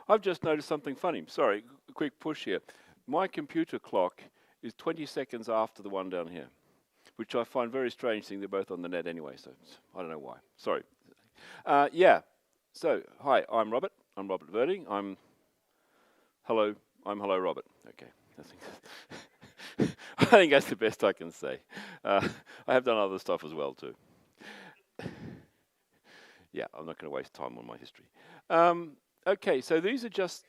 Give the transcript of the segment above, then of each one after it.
I've just noticed something funny. Sorry, a quick push here. My computer clock is 20 seconds after the one down here, which I find very strange, seeing they're both on the net anyway, so I don't know why. Sorry. Yeah, so, hi, I'm Robert. I'm Robert Virding. Hello Robert. Okay, I think that's the best I can say. I have done other stuff as well too. Yeah, I'm not going to waste time on my history. Okay, so these are just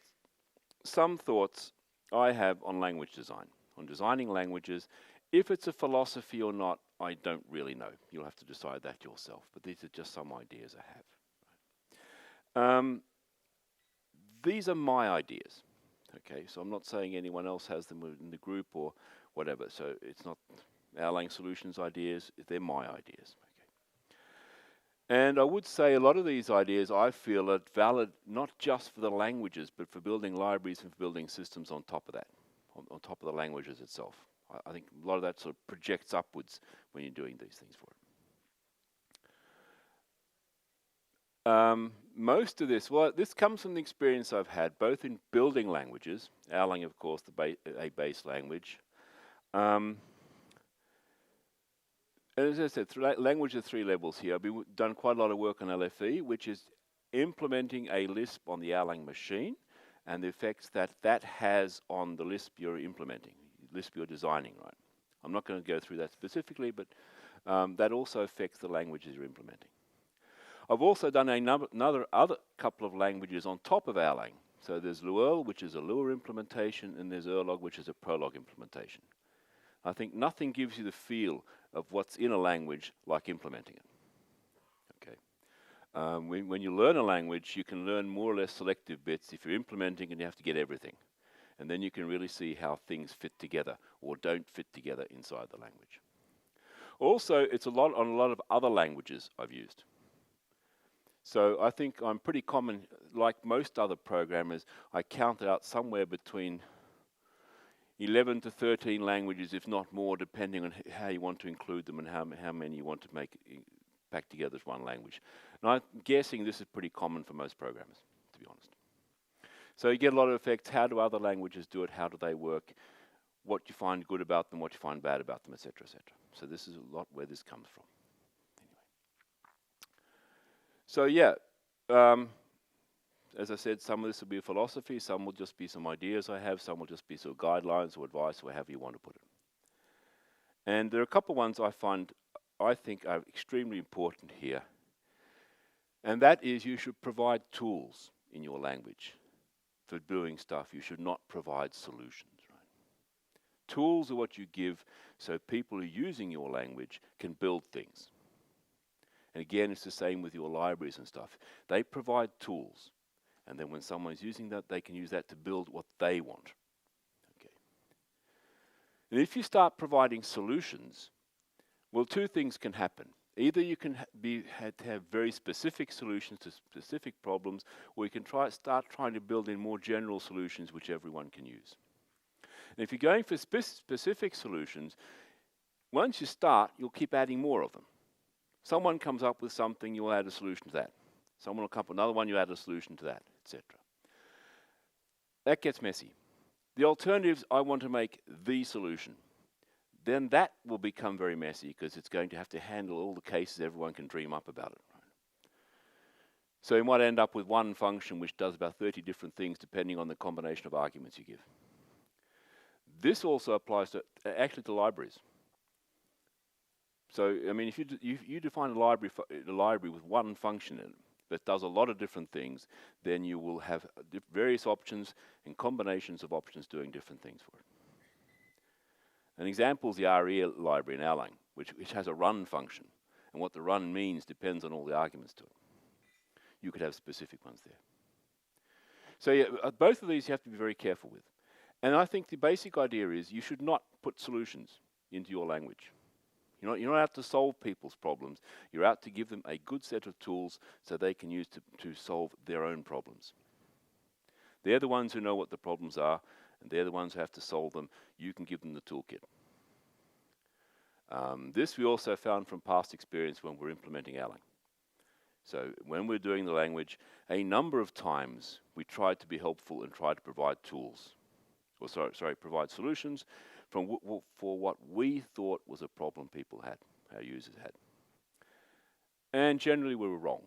some thoughts I have on language design, on designing languages. If it's a philosophy or not, I don't really know. You'll have to decide that yourself, but these are just some ideas I have. These are my ideas. Okay, so I'm not saying anyone else has them in the group or whatever, so it's not Erlang Solutions ideas, they're my ideas. And I would say a lot of these ideas I feel are valid not just for the languages, but for building libraries and for building systems on top of that, on top of the languages itself. I think a lot of that sort of projects upwards when you're doing these things for it. Most of this, well, this comes from the experience I've had, both in building languages, Erlang, of course, a base language. And as I said, language at 3 levels here. I've done quite a lot of work on LFE, which is implementing a Lisp on the Erlang machine and the effects that that has on the Lisp you're implementing, Lisp you're designing, right? I'm not going to go through that specifically, but that also affects the languages you're implementing. I've also done other couple of languages on top of Erlang. So there's Luel, which is a Lua implementation, and there's Erlog, which is a Prolog implementation. I think nothing gives you the feel of what's in a language like implementing it. Okay. When you learn a language, you can learn more or less selective bits. If you're implementing and you have to get everything. And then you can really see how things fit together or don't fit together inside the language. Also, it's on a lot of other languages I've used. So I think I'm pretty common, like most other programmers, I counted out somewhere between 11 to 13 languages, if not more, depending on how you want to include them and how many you want to make back together as one language. And I'm guessing this is pretty common for most programmers, to be honest. So you get a lot of effects. How do other languages do it? How do they work? What you find good about them, what you find bad about them, etc., etc. So this is a lot where this comes from. So yeah, as I said, some of this will be a philosophy, some will just be some ideas I have, some will just be sort of guidelines or advice, or however you want to put it. And there are a couple of ones I think are extremely important here. And that is you should provide tools in your language for doing stuff. You should not provide solutions. Right? Tools are what you give so people who are using your language can build things. And again, it's the same with your libraries and stuff. They provide tools. And then when someone's using that, they can use that to build what they want. Okay. And if you start providing solutions, well, 2 things can happen. Either you can have very specific solutions to specific problems, or you can start trying to build in more general solutions which everyone can use. And if you're going for specific solutions, once you start, you'll keep adding more of them. Someone comes up with something, you'll add a solution to that. Someone will come up with another one, you add a solution to that, etc. That gets messy. The alternatives, I want to make the solution. Then that will become very messy because it's going to have to handle all the cases everyone can dream up about it. Right? So you might end up with one function which does about 30 different things depending on the combination of arguments you give. This also applies to actually to libraries. So, I mean, if you define a library with one function in it that does a lot of different things, then you will have various options and combinations of options doing different things for it. An example is the RE library in Erlang, which has a run function. And what the run means depends on all the arguments to it. You could have specific ones there. So yeah, both of these you have to be very careful with. And I think the basic idea is you should not put solutions into your language. You're not out to solve people's problems. You're out to give them a good set of tools so they can use to solve their own problems. They're the ones who know what the problems are, and they're the ones who have to solve them. You can give them the toolkit. This we also found from past experience when we're implementing Erlang. So when we're doing the language, a number of times we tried to be helpful and tried to provide tools, or provide solutions for what we thought was a problem people had, our users had. And generally we were wrong.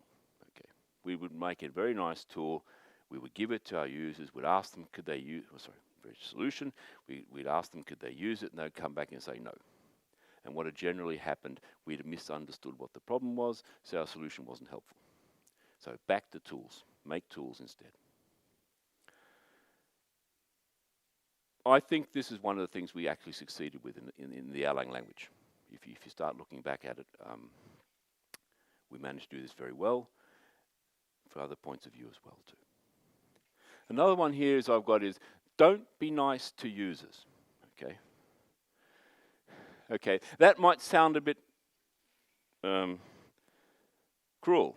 Okay, we would make a very nice tool, we would give it to our users, we'd ask them could they use, solution, we'd ask them could they use it, and they'd come back and say no. And what had generally happened, we'd misunderstood what the problem was, so our solution wasn't helpful. So back to tools, make tools instead. I think this is one of the things we actually succeeded with in the Erlang language. If you start looking back at it, we managed to do this very well, for other points of view as well too. Another one here is I've got is, don't be nice to users, okay? Okay, that might sound a bit cruel,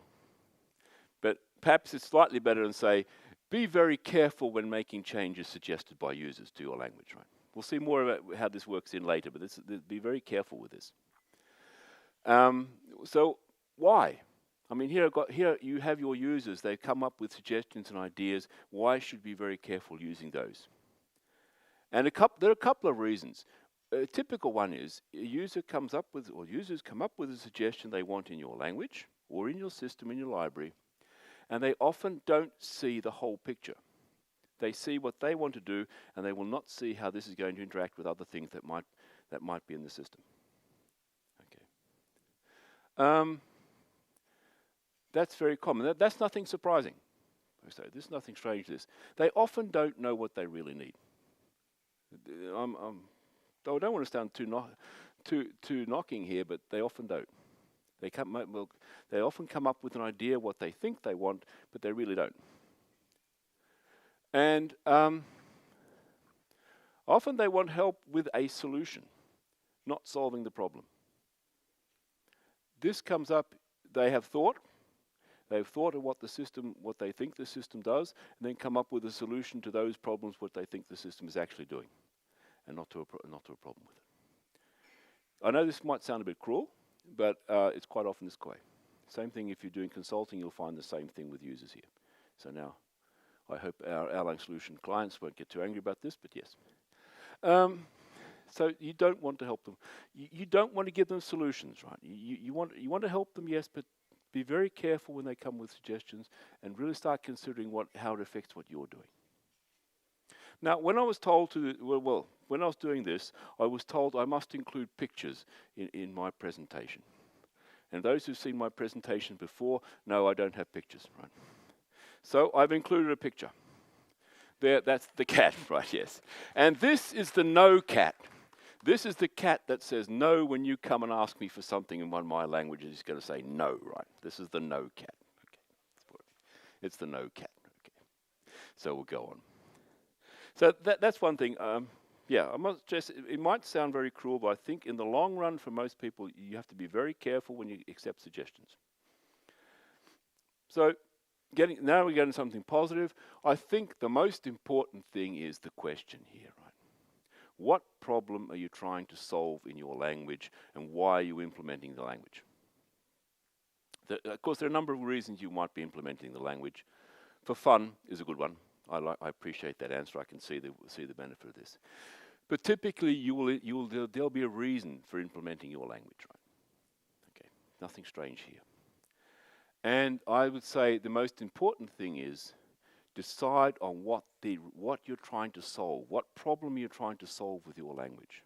but perhaps it's slightly better than say, be very careful when making changes suggested by users to your language, right? We'll see more about how this works in later, but be very careful with this. So why? I mean, here you have your users, they've come up with suggestions and ideas. Why should we be very careful using those? And there are a couple of reasons. A typical one is a user comes up with, or users come up with a suggestion they want in your language or in your system, in your library, and they often don't see the whole picture. They see what they want to do, and they will not see how this is going to interact with other things that might be in the system. Okay. That's very common. That's nothing surprising. So there's nothing strange to this. They often don't know what they really need. I don't want to sound too knocking here, but they often don't. They often come up with an idea what they think they want, but they really don't. And often they want help with a solution, not solving the problem. This comes up, they've thought of what they think the system does, and then come up with a solution to those problems, what they think the system is actually doing, and not to a problem with it. I know this might sound a bit cruel, but it's quite often this way. Same thing if you're doing consulting, you'll find the same thing with users here. So now, I hope our Erlang solution clients won't get too angry about this, but yes. So you don't want to help them. You don't want to give them solutions, right? You want to help them, yes, but be very careful when they come with suggestions and really start considering how it affects what you're doing. Now, when I was told when I was doing this, I was told I must include pictures in my presentation. And those who've seen my presentation before know I don't have pictures, right? So I've included a picture. There, that's the cat, right, yes. And this is the no cat. This is the cat that says no when you come and ask me for something in one of my languages. He's going to say no, right? This is the no cat. Okay. It's the no cat. Okay. So we'll go on. So that's one thing. Yeah, I must stress, it might sound very cruel, but I think in the long run for most people, you have to be very careful when you accept suggestions. So now we're getting something positive. I think the most important thing is the question here, right? What problem are you trying to solve in your language, and why are you implementing the language? Of course, there are a number of reasons you might be implementing the language. For fun is a good one. I appreciate that answer. I can see the benefit of this. But typically, there'll be a reason for implementing your language, right? Okay, nothing strange here. And I would say the most important thing is decide on what you're trying to solve, what problem you're trying to solve with your language.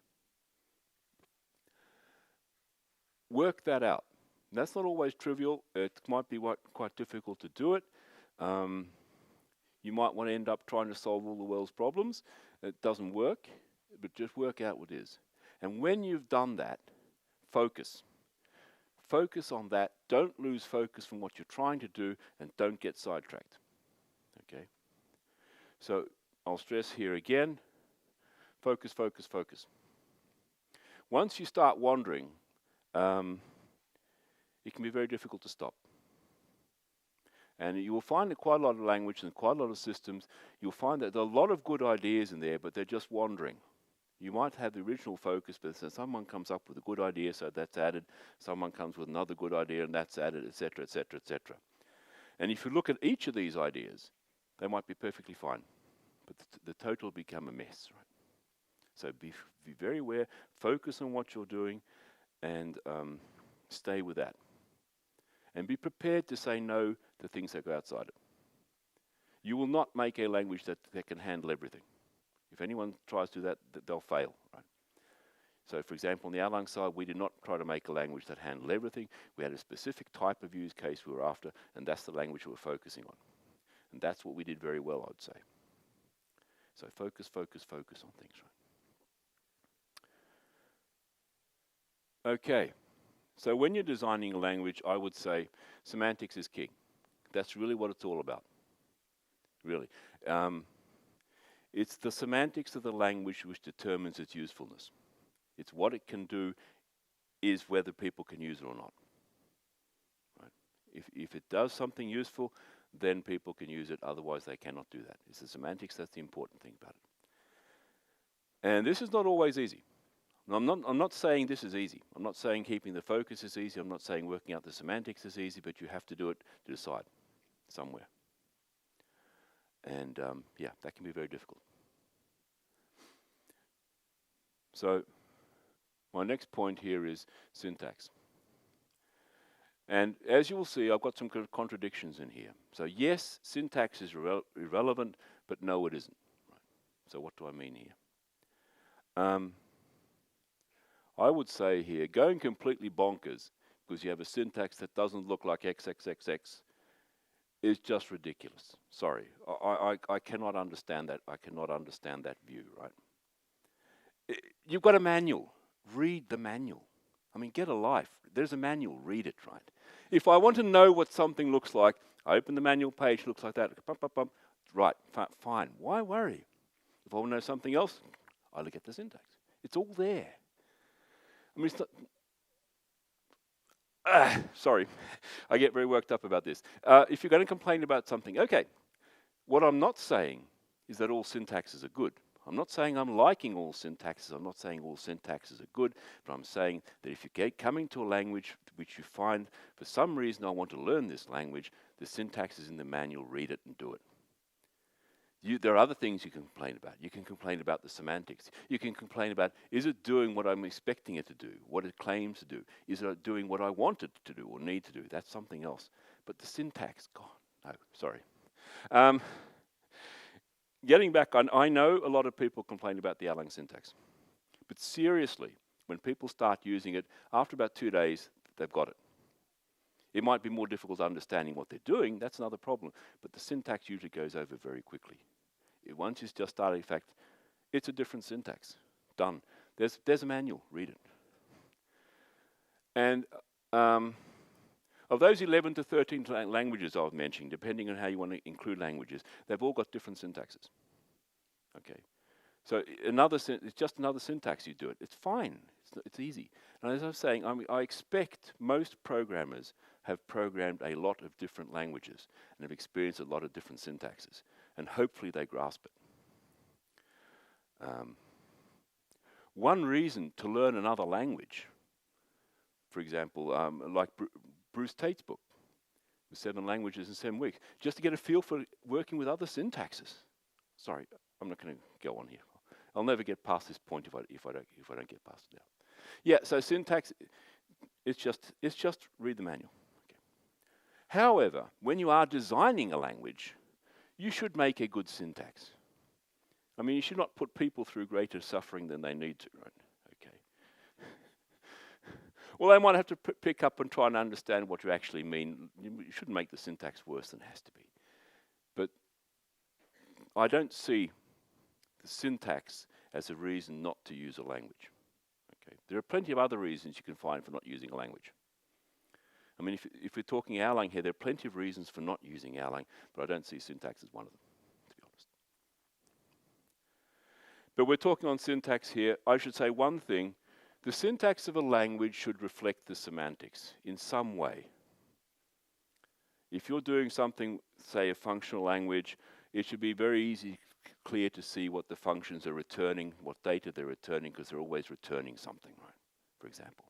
Work that out. And that's not always trivial. It might be quite difficult to do it. You might want to end up trying to solve all the world's problems. It doesn't work, but just work out what it is. And when you've done that, focus. Focus on that. Don't lose focus from what you're trying to do, and don't get sidetracked. Okay? So I'll stress here again, focus, focus, focus. Once you start wandering, it can be very difficult to stop. And you will find in quite a lot of language and quite a lot of systems, you'll find that there are a lot of good ideas in there, but they're just wandering. You might have the original focus, but so someone comes up with a good idea, so that's added. Someone comes with another good idea, and that's added, etc., etc., etc. And if you look at each of these ideas, they might be perfectly fine, but the total will become a mess, right? So be very aware, focus on what you're doing, and stay with that. And be prepared to say no to things that go outside it. You will not make a language that can handle everything. If anyone tries to do that, they'll fail, right? So for example, on the Erlang side, we did not try to make a language that handled everything. We had a specific type of use case we were after, and that's the language we were focusing on. And that's what we did very well, I would say. So focus, focus, focus on things, right? Okay, so when you're designing a language, I would say semantics is king. That's really what it's all about, really. It's the semantics of the language which determines its usefulness. It's what it can do is whether people can use it or not. Right? If it does something useful, then people can use it, otherwise they cannot do that. It's the semantics that's the important thing about it. And this is not always easy. I'm not saying this is easy. I'm not saying keeping the focus is easy. I'm not saying working out the semantics is easy, but you have to do it to decide somewhere. And yeah, that can be very difficult. So my next point here is syntax. And as you will see, I've got some contradictions in here. So yes, syntax is irrelevant, but no, it isn't. Right. So what do I mean here? I would say here, going completely bonkers because you have a syntax that doesn't look like XXXX is just ridiculous. Sorry, I cannot understand that. I cannot understand that view, right? You've got a manual. Read the manual. I mean, get a life. There's a manual. Read it, right? If I want to know what something looks like, I open the manual page, looks like that. Bum, bum, bum. Right, fine. Why worry? If I want to know something else, I look at the syntax. It's all there. I mean, it's not, sorry, I get very worked up about this. If you're going to complain about something, okay, what I'm not saying is that all syntaxes are good. I'm not saying I'm liking all syntaxes. I'm not saying all syntaxes are good, but I'm saying that if you're coming to a language which you find, for some reason I want to learn this language, the syntax is in the manual, read it and do it. There are other things you can complain about. You can complain about the semantics. You can complain about, is it doing what I'm expecting it to do, what it claims to do? Is it doing what I want it to do or need to do? That's something else. But the syntax, God, no, sorry. Getting back, I know a lot of people complain about the Erlang syntax. But seriously, when people start using it, after about 2 days, they've got it. It might be more difficult understanding what they're doing, that's another problem. But the syntax usually goes over very quickly. Once it's just started, in fact, it's a different syntax. Done. There's a manual, read it. And of those 11 to 13 languages I've mentioned, depending on how you want to include languages, they've all got different syntaxes. Okay. So it's just another syntax you do it. It's fine. It's easy. And as I was saying, I expect most programmers have programmed a lot of different languages and have experienced a lot of different syntaxes. And hopefully they grasp it. One reason to learn another language, for example, like Bruce Tate's book, with 7 languages in 7 weeks, just to get a feel for working with other syntaxes. Sorry, I'm not going to go on here. I'll never get past this point if I don't get past it now. Yeah, so syntax, it's just read the manual. Okay. However, when you are designing a language, you should make a good syntax. I mean, you should not put people through greater suffering than they need to, right? Okay. Well, they might have to pick up and try and understand what you actually mean. You shouldn't make the syntax worse than it has to be. But I don't see the syntax as a reason not to use a language. Okay. There are plenty of other reasons you can find for not using a language. I mean, if we're talking Erlang here, there are plenty of reasons for not using Erlang, but I don't see syntax as one of them, to be honest. But we're talking on syntax here. I should say one thing. The syntax of a language should reflect the semantics in some way. If you're doing something, say a functional language, it should be very easy clear to see what the functions are returning, what data they're returning, because they're always returning something, right? For example.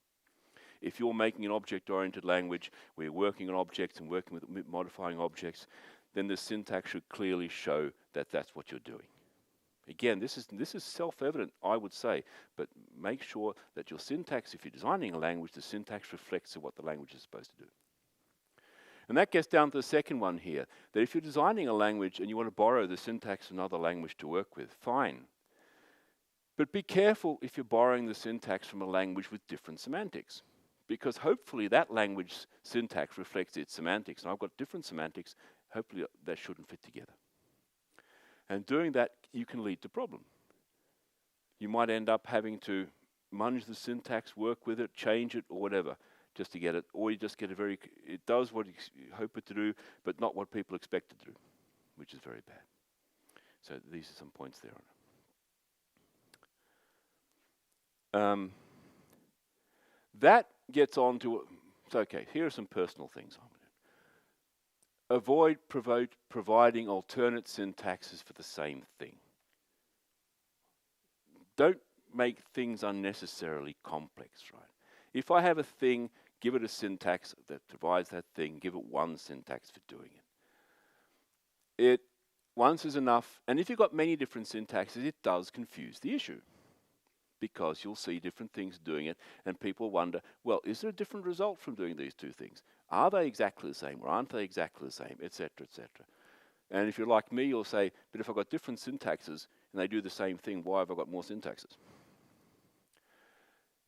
If you're making an object-oriented language, where you're working on objects and working with modifying objects, then the syntax should clearly show that that's what you're doing. Again, this is self-evident, I would say, but make sure that your syntax, if you're designing a language, the syntax reflects what the language is supposed to do. And that gets down to the second one here, that if you're designing a language and you want to borrow the syntax of another language to work with, fine. But be careful if you're borrowing the syntax from a language with different semantics, because hopefully that language's syntax reflects its semantics, and I've got different semantics, hopefully that shouldn't fit together. And doing that, you can lead to problem. You might end up having to munge the syntax, work with it, change it, or whatever, just to get it, or you just get it does what you hope it to do, but not what people expect it to do, which is very bad. So these are some points there on it. That gets on to, so okay, here are some personal things I'm going to do. Avoid providing alternate syntaxes for the same thing. Don't make things unnecessarily complex, right? If I have a thing, give it a syntax that provides that thing, give it one syntax for doing it. Once is enough, and if you've got many different syntaxes, it does confuse the issue, because you'll see different things doing it, and people wonder, well, is there a different result from doing these two things? Are they exactly the same, or aren't they exactly the same, etc., etc.? And if you're like me, you'll say, but if I've got different syntaxes, and they do the same thing, why have I got more syntaxes?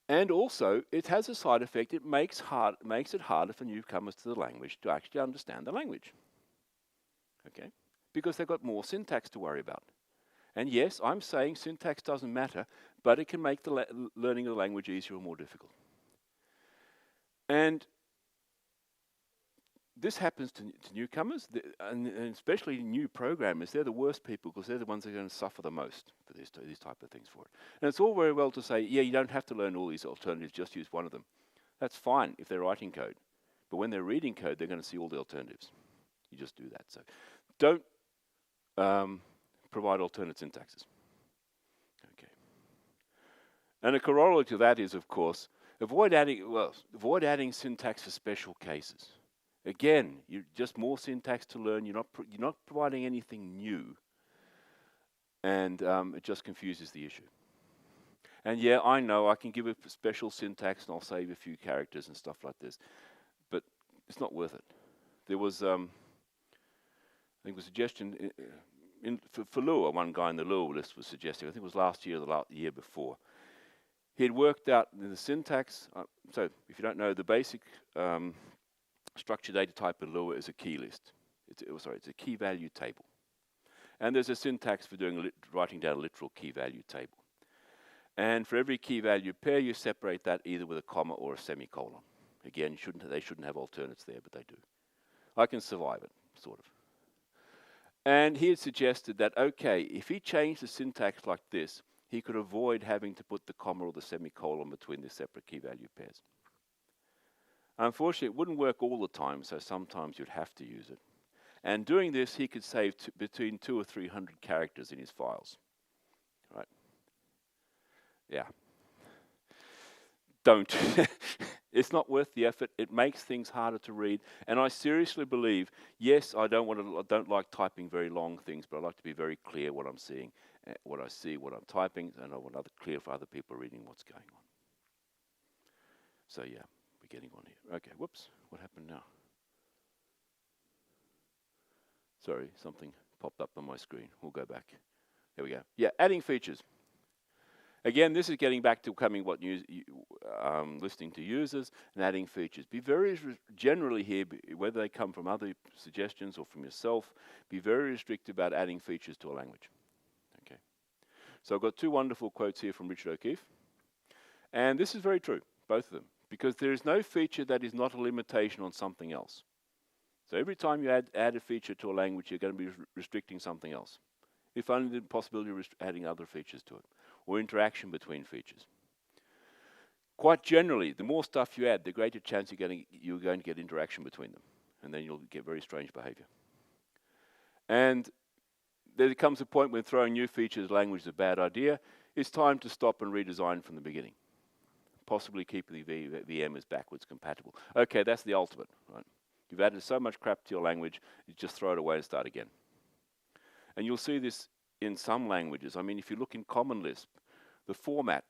And also, it has a side effect. It makes it harder for newcomers to the language to actually understand the language. Okay? Because they've got more syntax to worry about. And yes, I'm saying syntax doesn't matter, but it can make the learning of the language easier or more difficult. And this happens to newcomers, and especially new programmers. They're the worst people, because they're the ones that are going to suffer the most for these type of things for it. And it's all very well to say, yeah, you don't have to learn all these alternatives, just use one of them. That's fine if they're writing code. But when they're reading code, they're going to see all the alternatives. You just do that. So don't provide alternate syntaxes. Okay. And a corollary to that is, of course, avoid adding syntax for special cases. Again, you're just more syntax to learn. You're not providing anything new, and it just confuses the issue. And yeah, I know I can give a special syntax and I'll save a few characters and stuff like this, but it's not worth it. There was, I think, a suggestion for Lua. One guy in the Lua list was suggesting. I think it was last year or the year before. He had worked out the syntax. So, if you don't know, the basic structured data type in Lua is a key list. It's a key value table. And there's a syntax for writing down a literal key value table. And for every key value pair, you separate that either with a comma or a semicolon. Again, they shouldn't have alternates there, but they do. I can survive it, sort of. And he had suggested that, okay, if he changed the syntax like this, he could avoid having to put the comma or the semicolon between the separate key value pairs. Unfortunately, it wouldn't work all the time, so sometimes you'd have to use it. And doing this, he could save between 200 or 300 characters in his files. Right? Yeah. Don't. It's not worth the effort. It makes things harder to read. And I seriously believe, yes, I don't like typing very long things, but I like to be very clear what I'm seeing, what I see, what I'm typing, and I want clear for other people reading what's going on. So yeah. Getting on here. Okay, whoops, what happened now? Sorry, something popped up on my screen. We'll go back. There we go. Yeah, adding features. Again, this is getting back to listening to users and adding features. Be very generally here, whether they come from other suggestions or from yourself, be very restricted about adding features to a language. Okay. So I've got two wonderful quotes here from Richard O'Keefe. And this is very true, both of them. Because there is no feature that is not a limitation on something else. So every time you add a feature to a language, you're going to be restricting something else. If only the possibility of adding other features to it, or interaction between features. Quite generally, the more stuff you add, the greater chance you're going to get interaction between them. And then you'll get very strange behavior. And there comes a point when throwing new features to language is a bad idea. It's time to stop and redesign from the beginning. Possibly keep the VM as backwards compatible. Okay, that's the ultimate, right? You've added so much crap to your language, you just throw it away and start again. And you'll see this in some languages. I mean, if you look in Common Lisp, the format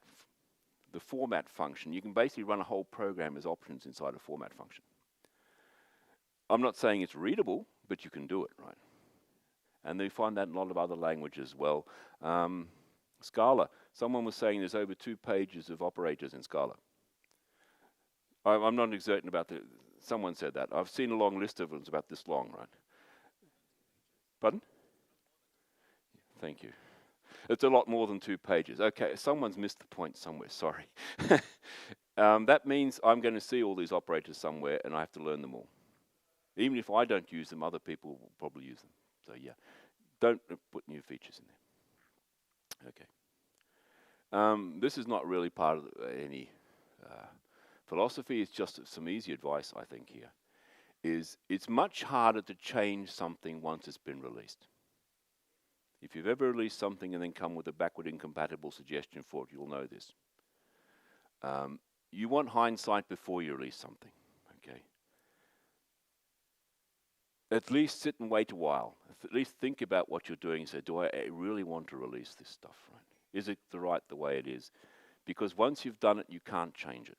function, you can basically run a whole program as options inside a format function. I'm not saying it's readable, but you can do it, right? And they find that in a lot of other languages as well. Scala, someone was saying there's over 2 pages of operators in Scala. I'm not exerting about the, someone said that. I've seen a long list of them, it's about this long, right? Pardon? Thank you. It's a lot more than 2 pages. Okay, someone's missed the point somewhere, sorry. That means I'm going to see all these operators somewhere and I have to learn them all. Even if I don't use them, other people will probably use them. So yeah, don't put new features in there. Okay. This is not really part of any philosophy. It's just some easy advice, I think, here. It's much harder to change something once it's been released. If you've ever released something and then come with a backward incompatible suggestion for it, you'll know this. You want hindsight before you release something, okay? At least sit and wait a while. At least think about what you're doing and say, do I really want to release this stuff, right? Is it the way it is? Because once you've done it, you can't change it.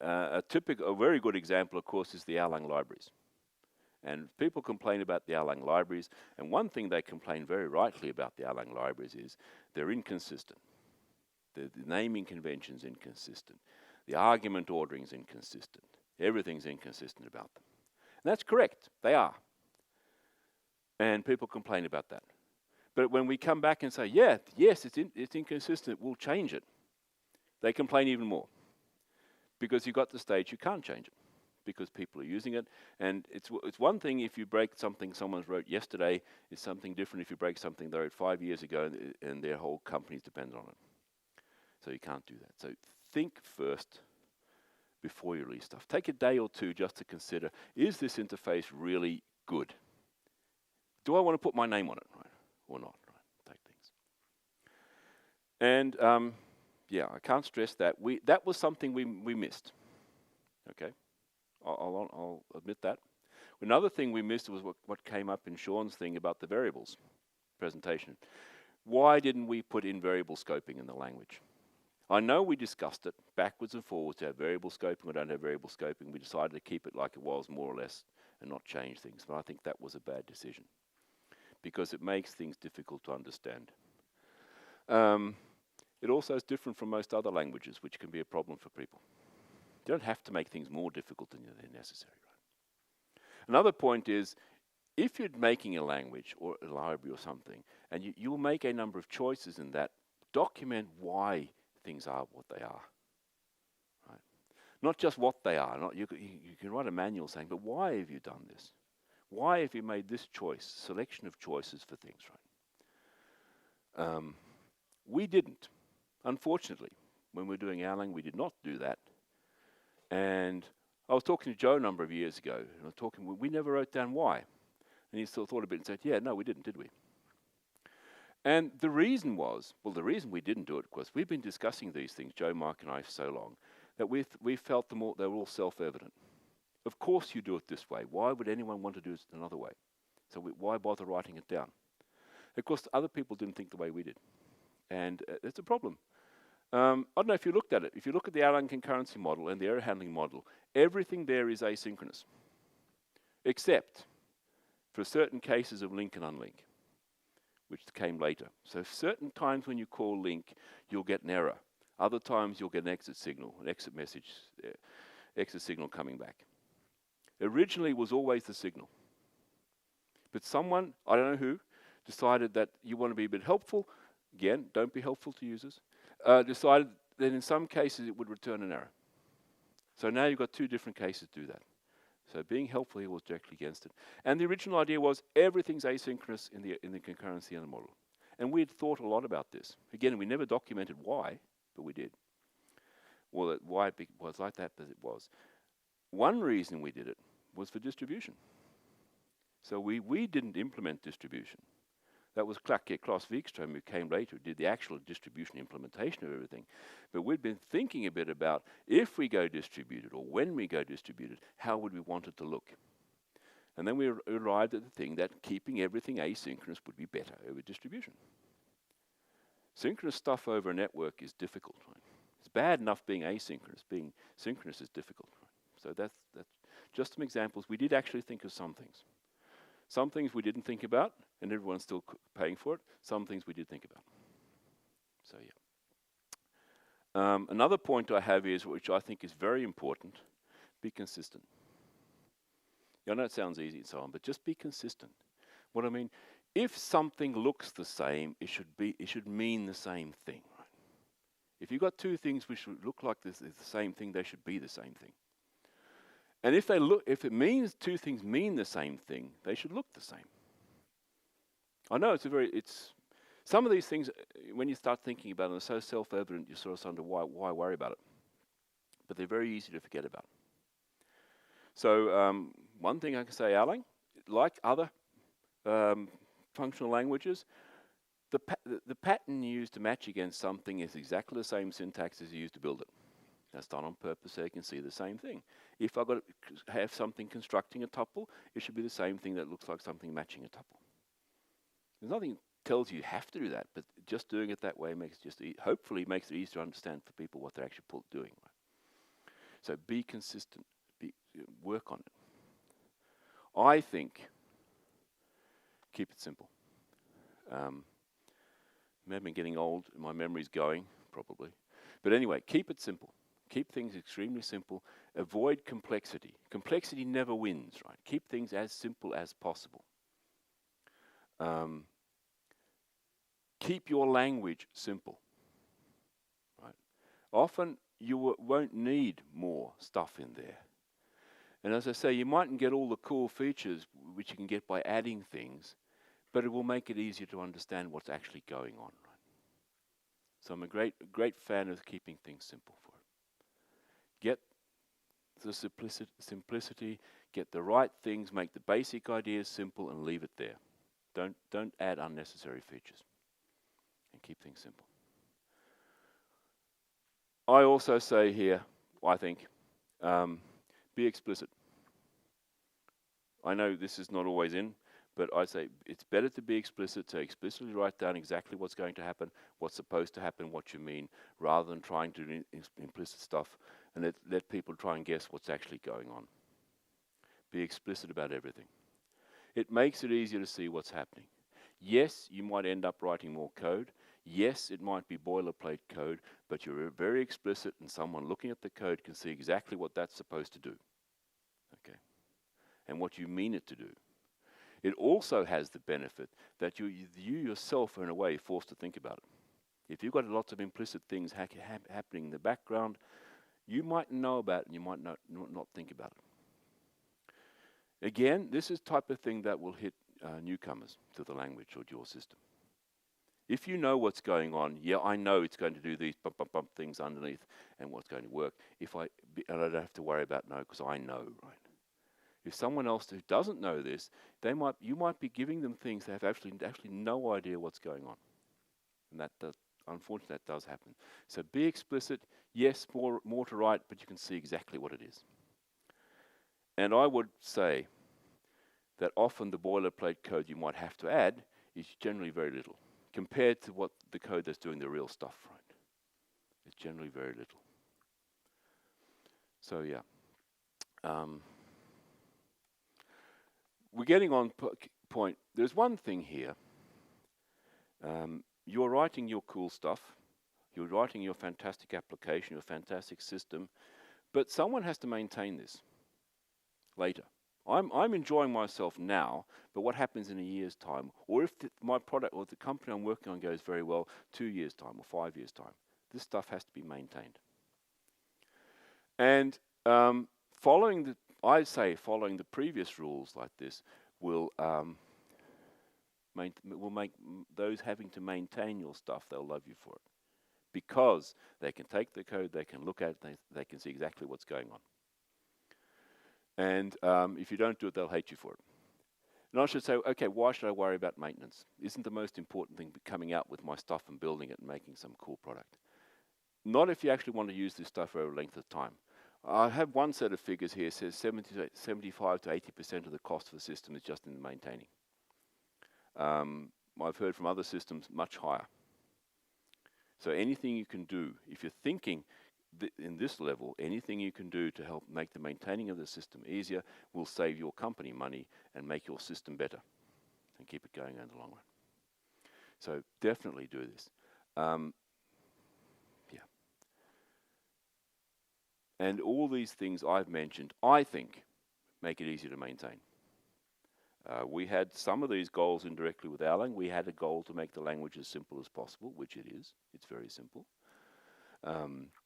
A very good example, of course, is the Erlang libraries. And people complain about the Erlang libraries, and one thing they complain very rightly about the Erlang libraries is they're inconsistent. The naming convention's inconsistent. The argument ordering's inconsistent. Everything's inconsistent about them. And that's correct, they are. And people complain about that. But when we come back and say, yeah, yes, it's inconsistent, we'll change it, they complain even more. Because you've got the stage you can't change it, because people are using it. And it's one thing if you break something someone wrote yesterday, it's something different if you break something they wrote 5 years ago and their whole company's dependent on it. So you can't do that. So think first before you release stuff. Take a day or two just to consider, is this interface really good? Do I want to put my name on it, right? Or not, right? Take things. And yeah, I can't stress that. That was something we missed, okay? I'll admit that. Another thing we missed was what came up in Sean's thing about the variables presentation. Why didn't we put in variable scoping in the language? I know we discussed it backwards and forwards to have variable scoping. We don't have variable scoping. We decided to keep it like it was, more or less, and not change things. But I think that was a bad decision because it makes things difficult to understand. It also is different from most other languages, which can be a problem for people. You don't have to make things more difficult than they're necessary, right? Another point is, if you're making a language or a library or something, and you'll make a number of choices in that, document why things are what they are, right? Not just what they are. You can write a manual saying, but why have you done this? Why have you made this choice, selection of choices for things, right? We didn't. Unfortunately, when we were doing Erlang, we did not do that. And I was talking to Joe a number of years ago, and we never wrote down why. And he still thought a bit and said, yeah, no, we didn't, did we? And the reason was, well, the reason we didn't do it was we've been discussing these things, Joe, Mark, and I, for so long, that we felt they were all self-evident. Of course you do it this way. Why would anyone want to do it another way? So why bother writing it down? Of course, other people didn't think the way we did. And it's a problem. I don't know if you looked at it. If you look at the Erlang concurrency model and the error handling model, everything there is asynchronous, except for certain cases of link and unlink, which came later. So certain times when you call link, you'll get an error. Other times you'll get an exit signal, an exit message, exit signal coming back. Originally it was always the signal. But someone, I don't know who, decided that you want to be a bit helpful. Again, don't be helpful to users. Decided that in some cases it would return an error. So now you've got 2 different cases to do that. So being helpful here was directly against it. And the original idea was everything's asynchronous in the concurrency in the model. And we had thought a lot about this. Again, we never documented why, but we did. Well, why it was like that, but it was. One reason we did it was for distribution. So we didn't implement distribution. That was Klaus Wikström, who came later, did the actual distribution implementation of everything. But we'd been thinking a bit about, if we go distributed, or when we go distributed, how would we want it to look? And then we arrived at the thing that keeping everything asynchronous would be better over distribution. Synchronous stuff over a network is difficult, right? It's bad enough being asynchronous. Being synchronous is difficult, right? So that's just some examples. We did actually think of some things. Some things we didn't think about, and everyone's still paying for it. Some things we did think about. So yeah. Another point I have is, which I think is very important, be consistent. I know it sounds easy and so on, but just be consistent. What I mean, if something looks the same, it should mean the same thing, right? If you've got two things which should look like this is the same thing, they should be the same thing. And if it means two things mean the same thing, they should look the same. I know some of these things, when you start thinking about them, are so self-evident, you sort of wonder why worry about it. But they're very easy to forget about. So one thing I can say, Erlang, like other functional languages, the pattern you use to match against something is exactly the same syntax as you use to build it. That's done on purpose so you can see the same thing. If I've got to have something constructing a tuple, it should be the same thing that looks like something matching a tuple. There's nothing that tells you have to do that, but just doing it that way makes hopefully makes it easier to understand for people what they're actually doing. Right? So be consistent, work on it. I think keep it simple. Maybe I'm getting old, my memory's going, probably. But anyway, keep it simple. Keep things extremely simple. Avoid complexity. Complexity never wins, right? Keep things as simple as possible. Keep your language simple, right? Often you won't need more stuff in there. And as I say, you mightn't get all the cool features which you can get by adding things, but it will make it easier to understand what's actually going on, right? So I'm a great fan of keeping things simple for it. Get the simplicity, get the right things, make the basic ideas simple and leave it there. Don't add unnecessary features and keep things simple. I also say here, I think, be explicit. I know this is not always in, but I say it's better to be explicit, to explicitly write down exactly what's going to happen, what's supposed to happen, what you mean, rather than trying to do implicit stuff and let people try and guess what's actually going on. Be explicit about everything. It makes it easier to see what's happening. Yes, you might end up writing more code. Yes, it might be boilerplate code, but you're very explicit and someone looking at the code can see exactly what that's supposed to do. Okay, and what you mean it to do. It also has the benefit that you yourself are in a way forced to think about it. If you've got lots of implicit things happening in the background, you might know about it and you might not think about it. Again, this is the type of thing that will hit newcomers to the language or your system. If you know what's going on, yeah, I know it's going to do these bump things underneath and what's going to work. And I don't have to worry about no because I know, right? If someone else who doesn't know this, you might be giving them things they have actually no idea what's going on. And unfortunately, that does happen. So be explicit. Yes, more to write, but you can see exactly what it is. And I would say that often the boilerplate code you might have to add is generally very little compared to what the code that's doing the real stuff, right? It's generally very little. So yeah. We're getting on point. There's one thing here. You're writing your cool stuff. You're writing your fantastic application, your fantastic system, but someone has to maintain this later. I'm enjoying myself now, but what happens in a year's time, or if my product or the company I'm working on goes very well, 2 years' time or 5 years' time, this stuff has to be maintained. And following the previous rules like this will make those having to maintain your stuff, they'll love you for it. Because they can take the code, they can look at it, they can see exactly what's going on. And if you don't do it, they'll hate you for it. And I should say, okay, why should I worry about maintenance? Isn't the most important thing coming out with my stuff and building it and making some cool product? Not if you actually want to use this stuff over a length of time. I have one set of figures here, says 75 to 80% of the cost of the system is just in the maintaining. I've heard from other systems much higher. So anything you can do, if you're thinking in this level, anything you can do to help make the maintaining of the system easier will save your company money and make your system better and keep it going in the long run. So definitely do this. And all these things I've mentioned, I think, make it easier to maintain. We had some of these goals indirectly with Erlang. We had a goal to make the language as simple as possible, which it is. It's very simple.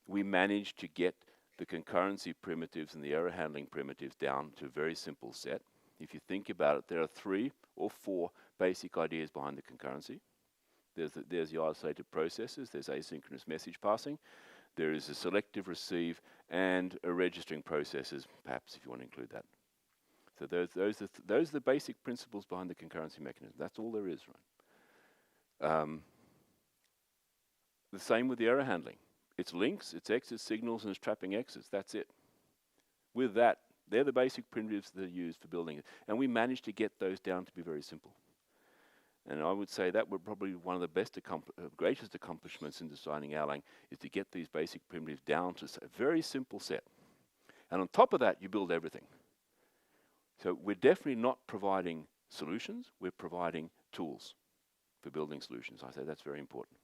We managed to get the concurrency primitives and the error handling primitives down to a very simple set. If you think about it, there are 3 or 4 basic ideas behind the concurrency. There's the isolated processes, there's asynchronous message passing, there is a selective receive, and a registering processes, perhaps, if you want to include that. So those are the basic principles behind the concurrency mechanism. That's all there is, right? The same with the error handling. It's links, it's exit signals, and it's trapping exits. That's it. With that, they're the basic primitives that are used for building it. And we managed to get those down to be very simple. And I would say that were probably one of the greatest accomplishments in designing Erlang, is to get these basic primitives down to a very simple set. And on top of that, you build everything. So we're definitely not providing solutions, we're providing tools for building solutions. I say that's very important.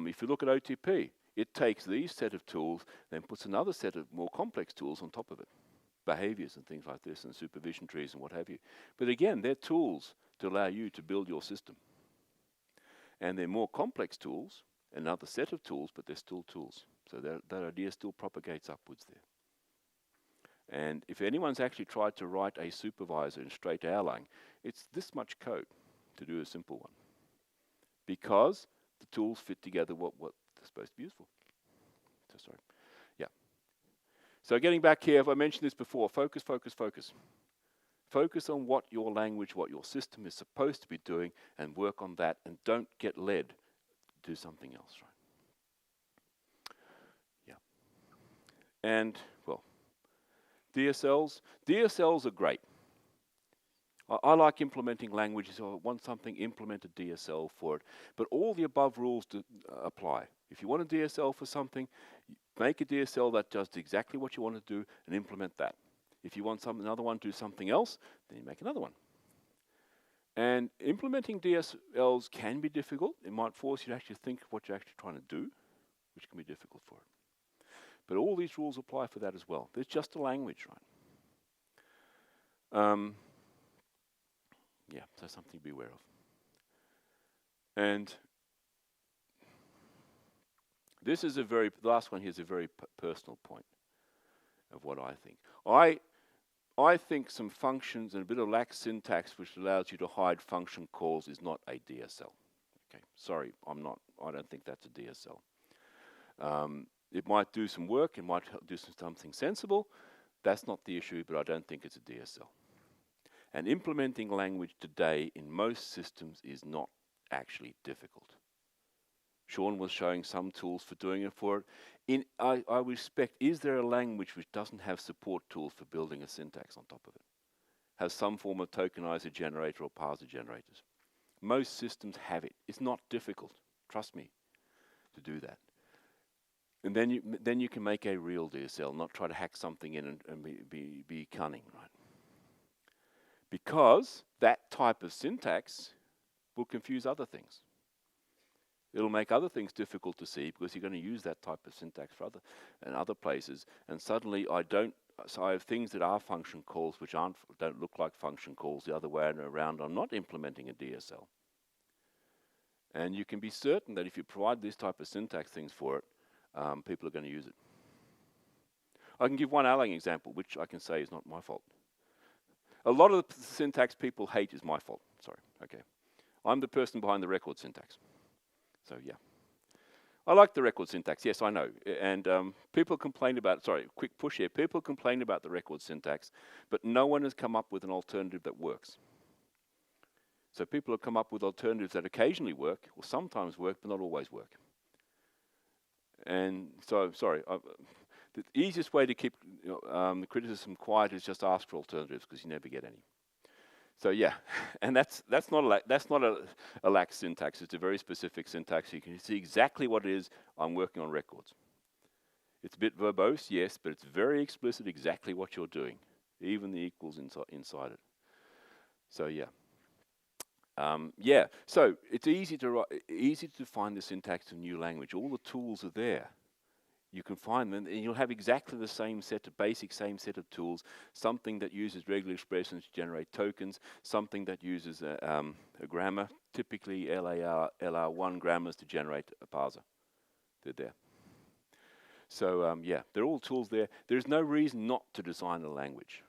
If you look at OTP, it takes these set of tools, then puts another set of more complex tools on top of it. Behaviors and things like this, and supervision trees and what have you. But again, they're tools to allow you to build your system. And they're more complex tools, another set of tools, but they're still tools. So that idea still propagates upwards there. And if anyone's actually tried to write a supervisor in straight Erlang, it's this much code to do a simple one. Because the tools fit together what they're supposed to be used for. So sorry. Yeah. So getting back here, I mentioned this before, focus, focus, focus. Focus on what your language, what your system is supposed to be doing, and work on that, and don't get led to do something else, right? Yeah. And, well, DSLs. DSLs are great. I like implementing languages, so I want something, implement a DSL for it. But all the above rules apply. If you want a DSL for something, make a DSL that does exactly what you want to do and implement that. If you want another one to do something else, then you make another one. And implementing DSLs can be difficult. It might force you to actually think what you're actually trying to do, which can be difficult for it. But all these rules apply for that as well. There's just a language, right? Yeah, so something to be aware of. And this is the last one here is a very personal point of what I think. I think some functions and a bit of lax syntax which allows you to hide function calls is not a DSL. Okay, sorry, I don't think that's a DSL. It might do some work, it might do something sensible. That's not the issue, but I don't think it's a DSL. And implementing language today in most systems is not actually difficult. Sean was showing some tools for doing it for it. I respect, is there a language which doesn't have support tools for building a syntax on top of it? Has some form of tokenizer generator or parser generators? Most systems have it. It's not difficult, trust me, to do that. And then you can make a real DSL, not try to hack something in and be cunning, right? Because that type of syntax will confuse other things. It'll make other things difficult to see because you're going to use that type of syntax for other places. And suddenly so I have things that are function calls which don't look like function calls the other way around. I'm not implementing a DSL. And you can be certain that if you provide this type of syntax things for it, people are going to use it. I can give one Erlang example, which I can say is not my fault. A lot of the syntax people hate is my fault. Sorry, okay. I'm the person behind the record syntax. So yeah. I like the record syntax, yes, I know. And people complain about, sorry, quick push here. People complain about the record syntax, but no one has come up with an alternative that works. So people have come up with alternatives that occasionally work, or sometimes work, but not always work. And so, sorry, the easiest way to keep the criticism quiet is just ask for alternatives, because you never get any. So yeah, and that's not a lax syntax. It's a very specific syntax. You can see exactly what it is. I'm working on records. It's a bit verbose, yes, but it's very explicit exactly what you're doing, even the equals inside it. So yeah. Yeah, so it's easy to find the syntax of new language. All the tools are there. You can find them, and you'll have exactly the same set of tools. Something that uses regular expressions to generate tokens. Something that uses a grammar, typically LR1 grammars to generate a parser. They're there. So yeah, they're all tools there. There's no reason not to design a language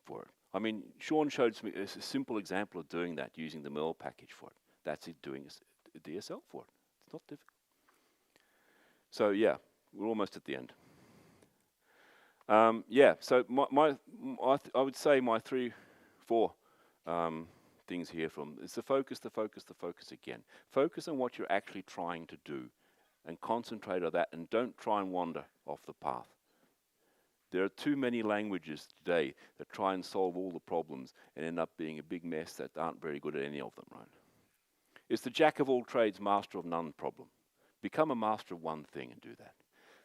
for it. I mean, Sean showed me a simple example of doing that, using the MERL package for it. That's it, doing a DSL for it. It's not difficult. So yeah, we're almost at the end. Yeah, so I would say my 4 things here from is the focus again. Focus on what you're actually trying to do and concentrate on that, and don't try and wander off the path. There are too many languages today that try and solve all the problems and end up being a big mess that aren't very good at any of them, right? It's the jack of all trades, master of none problem. Become a master of one thing and do that.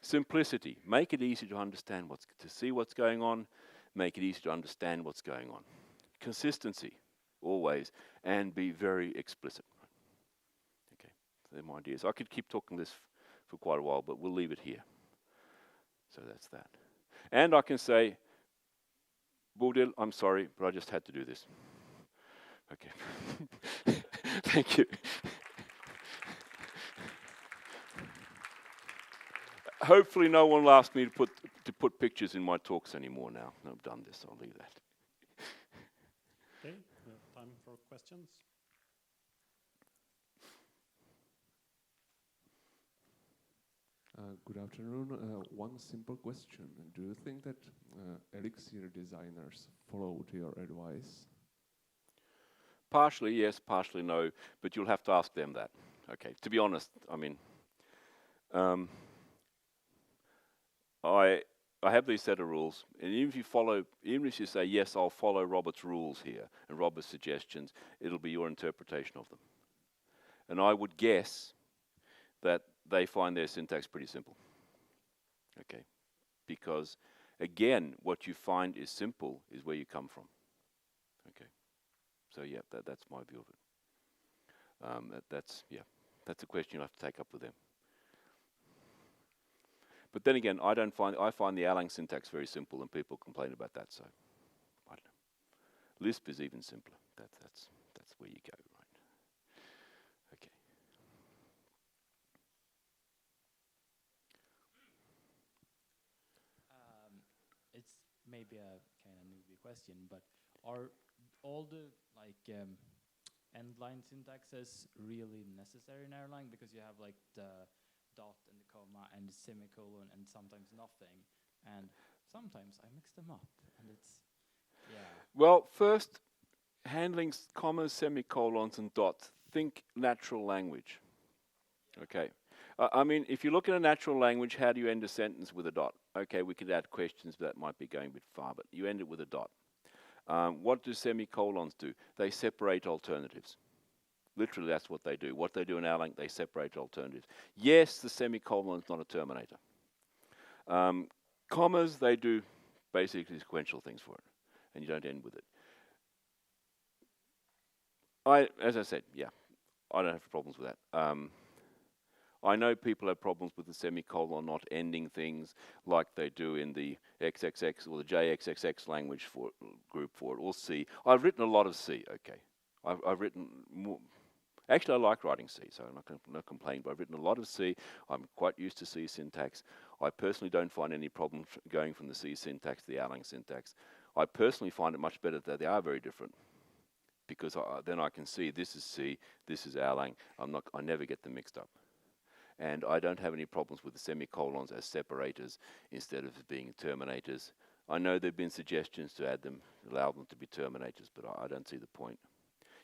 Simplicity, make it easy to understand to see what's going on, make it easy to understand what's going on. Consistency, always, and be very explicit. Okay, they're my ideas. I could keep talking this for quite a while, but we'll leave it here. So that's that. And I can say, Bluetail, I'm sorry, but I just had to do this. Okay. Thank you. Hopefully no one will ask me to put pictures in my talks anymore now. I've done this, I'll leave that. Okay, we have time for questions. Good afternoon. One simple question. Do you think that Elixir designers followed your advice? Partially yes, partially no, but you'll have to ask them that. Okay, to be honest, I mean, I have these set of rules, and even if you say, yes, I'll follow Robert's rules here, and Robert's suggestions, it'll be your interpretation of them. And I would guess that they find their syntax pretty simple. Okay, because again, what you find is simple is where you come from. Okay, so yeah, that's my view of it. That's a question you'll have to take up with them. But then again, I find the Erlang syntax very simple, and people complain about that. So I don't know. Lisp is even simpler. That's where you go, right? Okay. It's maybe a kind of newbie question, but are all the end-line syntaxes really necessary in Erlang? Because you have like the dot and the comma and the semicolon and sometimes nothing, and sometimes I mix them up, and it's, yeah. Well, first, handling commas, semicolons, and dots, think natural language. Okay. I mean, if you look at a natural language, how do you end a sentence with a dot? Okay, we could add questions, but that might be going a bit far, but you end it with a dot. What do semicolons do? They separate alternatives. Literally, that's what they do. What they do in Erlang, they separate alternatives. Yes, the semicolon is not a terminator. Commas, they do basically sequential things for it, and you don't end with it. As I said, yeah, I don't have problems with that. I know people have problems with the semicolon not ending things like they do in the XXX or the JXXX language group for it, or C. I've written a lot of C, okay. I've written more. Actually, I like writing C, so I'm not going to complain, but I've written a lot of C. I'm quite used to C syntax. I personally don't find any problem going from the C syntax to the Erlang syntax. I personally find it much better that they are very different, because then I can see this is C, this is Erlang. I never get them mixed up. And I don't have any problems with the semicolons as separators instead of being terminators. I know there have been suggestions to add them, allow them to be terminators, but I don't see the point.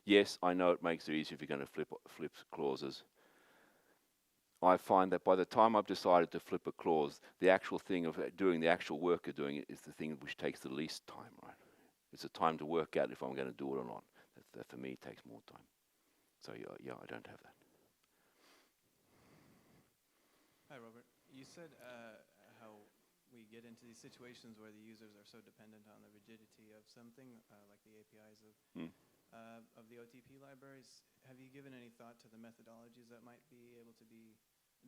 Yes, I know it makes it easier if you're going to flip clauses. I find that by the time I've decided to flip a clause, the actual thing of doing the actual work of doing it is the thing which takes the least time, right? It's the time to work out if I'm going to do it or not. That for me takes more time. So yeah, I don't have that. Hi, Robert. You said how we get into these situations where the users are so dependent on the rigidity of something, like the APIs of the OTP libraries. Have you given any thought to the methodologies that might be able to be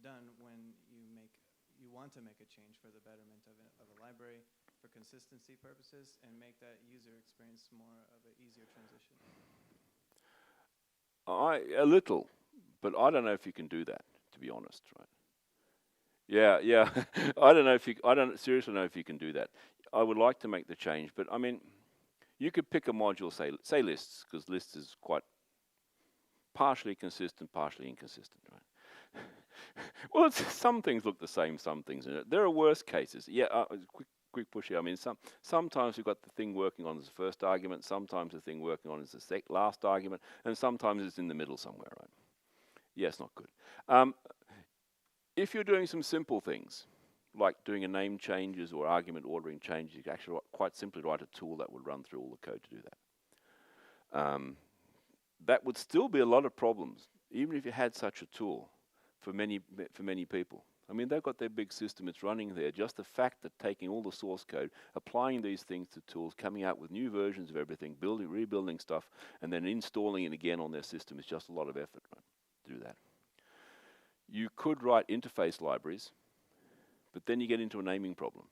done when you want to make a change for the betterment of a library for consistency purposes and make that user experience more of an easier transition? A little, but I don't know if you can do that, to be honest, right? Yeah. I don't seriously know if you can do that. I would like to make the change, but I mean, you could pick a module, say lists, because lists is quite partially consistent, partially inconsistent, right? Well, some things look the same, some things. There are worse cases. Yeah, quick push here. I mean, sometimes you've got the thing working on as the first argument, sometimes the thing working on as the last argument, and sometimes it's in the middle somewhere, right? Yeah, it's not good. If you're doing some simple things, like doing a name changes or argument ordering changes, you can actually quite simply write a tool that would run through all the code to do that. That would still be a lot of problems, even if you had such a tool for many people. I mean, they've got their big system, it's running there. Just the fact that taking all the source code, applying these things to tools, coming out with new versions of everything, rebuilding stuff, and then installing it again on their system is just a lot of effort, right, to do that. You could write interface libraries, but then you get into a naming problem.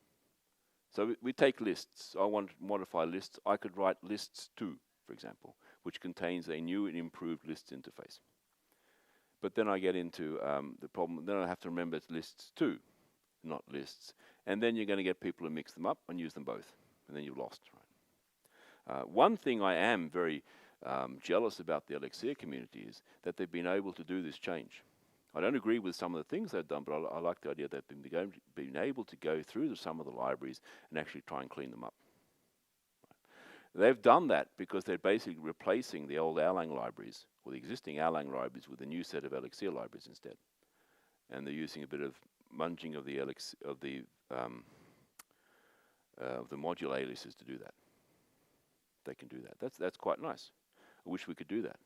So we take lists. I want to modify lists. I could write lists 2, for example, which contains a new and improved lists interface. But then I get into the problem. Then I have to remember it's lists 2, not lists. And then you're going to get people who mix them up and use them both. And then you've lost. Right? One thing I am very jealous about the Elixir community is that they've been able to do this change. I don't agree with some of the things they've done, but I like the idea that they've been able to go through some of the libraries and actually try and clean them up. Right. They've done that because they're basically replacing the old Erlang libraries, or the existing Erlang libraries, with a new set of Elixir libraries instead. And they're using a bit of munging of the module aliases to do that. They can do that. That's quite nice. I wish we could do that.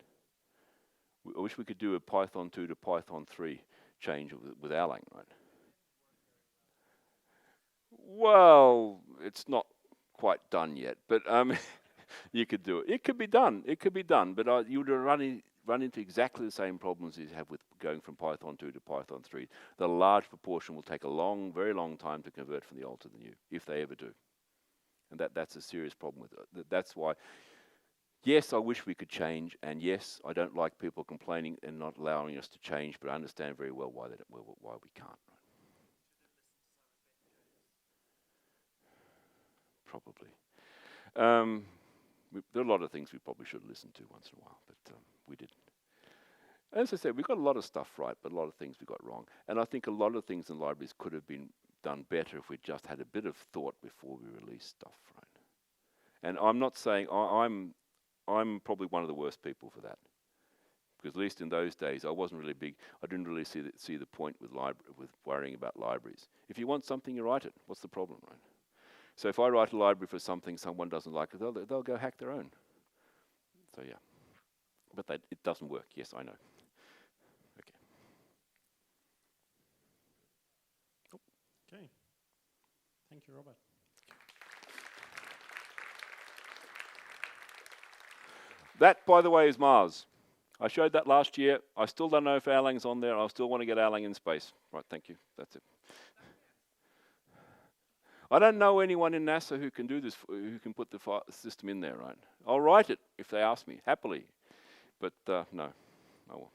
I wish we could do a Python 2 to Python 3 change with Erlang, right? Well, it's not quite done yet, but you could do it. It could be done. It could be done, but you would run into exactly the same problems you have with going from Python 2 to Python 3. The large proportion will take a very long time to convert from the old to the new, if they ever do. And that's a serious problem with it. That's why. Yes, I wish we could change, and yes, I don't like people complaining and not allowing us to change, but I understand very well why we can't. Right? Probably. There are a lot of things we probably should listen to once in a while, but we didn't. As I said, we got a lot of stuff right, but a lot of things we got wrong. And I think a lot of things in libraries could have been done better if we just had a bit of thought before we released stuff, right? And I'm not saying I'm probably one of the worst people for that, because at least in those days I wasn't really big. I didn't really see the point with worrying about libraries. If you want something, you write it. What's the problem, right? So if I write a library for something someone doesn't like, they'll go hack their own. So yeah, but it doesn't work. Yes, I know. Okay. Okay. Thank you, Robert. That, by the way, is Mars. I showed that last year. I still don't know if Erlang's on there. I still want to get Erlang in space. Right, thank you. That's it. I don't know anyone in NASA who can do this, who can put the system in there, right? I'll write it if they ask me, happily. But no. Oh well.